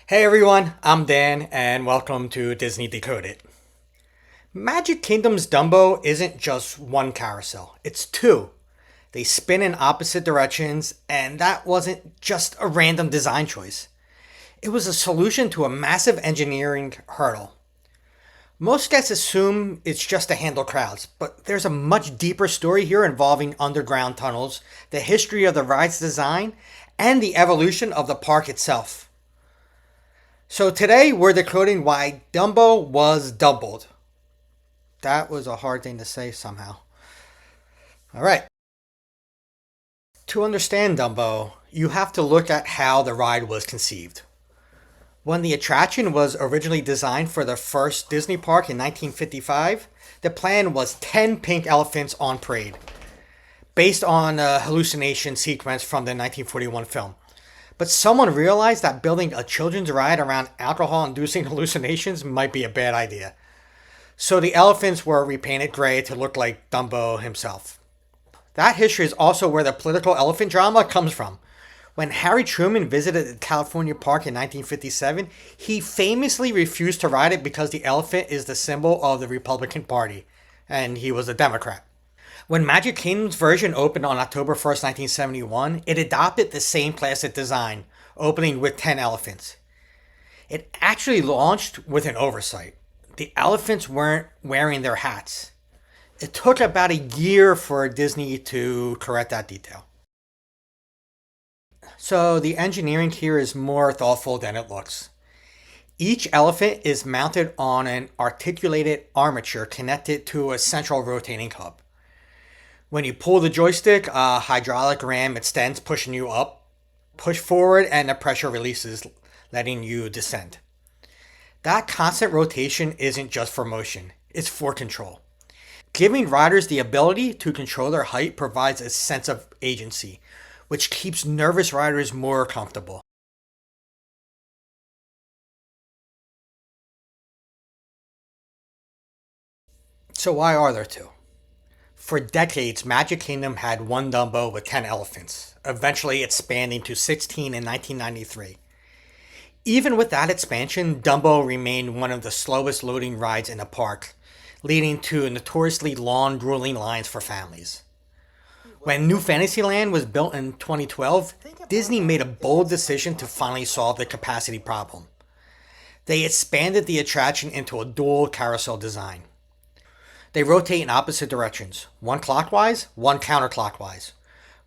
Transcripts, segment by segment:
Hey everyone, I'm Dan and welcome to Disney Decoded. Magic Kingdom's Dumbo isn't just one carousel, it's two. They spin in opposite directions, and that wasn't just a random design choice. It was a solution to a massive engineering hurdle. Most guests assume it's just to handle crowds, but there's a much deeper story here involving underground tunnels, the history of the ride's design, and the evolution of the park itself. So today we're decoding why Dumbo was doubled. That was a hard thing to say somehow. All right. To understand Dumbo, you have to look at how the ride was conceived. When the attraction was originally designed for the first Disney park in 1955, the plan was 10 pink elephants on parade, based on a hallucination sequence from the 1941 film. But someone realized that building a children's ride around alcohol-inducing hallucinations might be a bad idea. So the elephants were repainted gray to look like Dumbo himself. That history is also where the political elephant drama comes from. When Harry Truman visited the California park in 1957, he famously refused to ride it because the elephant is the symbol of the Republican Party, and he was a Democrat. When Magic Kingdom's version opened on October 1st, 1971, it adopted the same classic design, opening with 10 elephants. It actually launched with an oversight. The elephants weren't wearing their hats. It took about a year for Disney to correct that detail. So the engineering here is more thoughtful than it looks. Each elephant is mounted on an articulated armature connected to a central rotating hub. When you pull the joystick, a hydraulic ram extends, pushing you up, push forward, and the pressure releases, letting you descend. That constant rotation isn't just for motion, it's for control. Giving riders the ability to control their height provides a sense of agency, which keeps nervous riders more comfortable. So why are there two? For decades, Magic Kingdom had one Dumbo with 10 elephants, eventually expanding to 16 in 1993. Even with that expansion, Dumbo remained one of the slowest loading rides in the park, leading to notoriously long, grueling lines for families. When New Fantasyland was built in 2012, Disney made a bold decision to finally solve the capacity problem. They expanded the attraction into a dual carousel design. They rotate in opposite directions, one clockwise, one counterclockwise,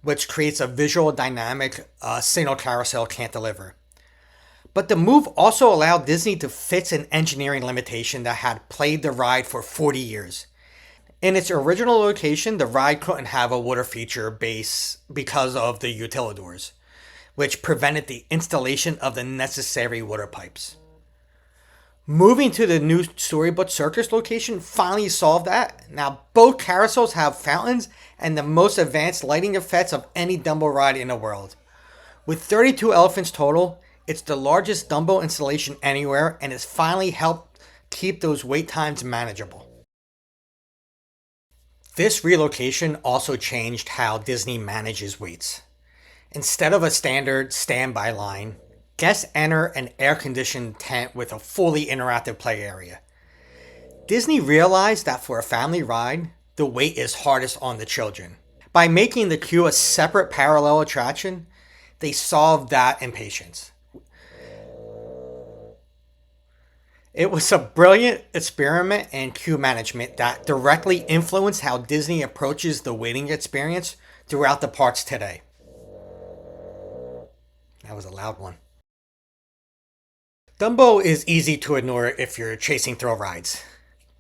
which creates a visual dynamic a single carousel can't deliver. But the move also allowed Disney to fix an engineering limitation that had plagued the ride for 40 years. In its original location, the ride couldn't have a water feature base because of the utilidors, which prevented the installation of the necessary water pipes. Moving to the new Storybook Circus location finally solved that. Now both carousels have fountains and the most advanced lighting effects of any Dumbo ride in the world. With 32 elephants total, it's the largest Dumbo installation anywhere and has finally helped keep those wait times manageable. This relocation also changed how Disney manages waits. Instead of a standard standby line, guests enter an air-conditioned tent with a fully interactive play area. Disney realized that for a family ride, the wait is hardest on the children. By making the queue a separate parallel attraction, they solved that impatience. It was a brilliant experiment in queue management that directly influenced how Disney approaches the waiting experience throughout the parks today. That was a loud one. Dumbo is easy to ignore if you're chasing thrill rides,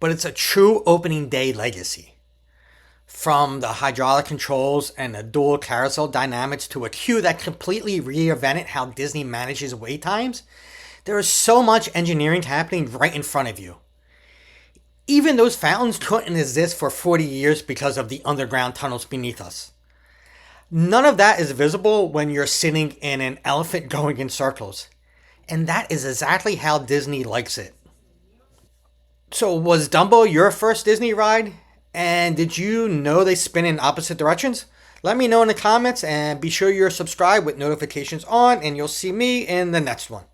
but it's a true opening day legacy. From the hydraulic controls and the dual carousel dynamics to a queue that completely reinvented how Disney manages wait times, there is so much engineering happening right in front of you. Even those fountains couldn't exist for 40 years because of the underground tunnels beneath us. None of that is visible when you're sitting in an elephant going in circles. And that is exactly how Disney likes it. So was Dumbo your first Disney ride? And did you know they spin in opposite directions? Let me know in the comments and be sure you're subscribed with notifications on and you'll see me in the next one.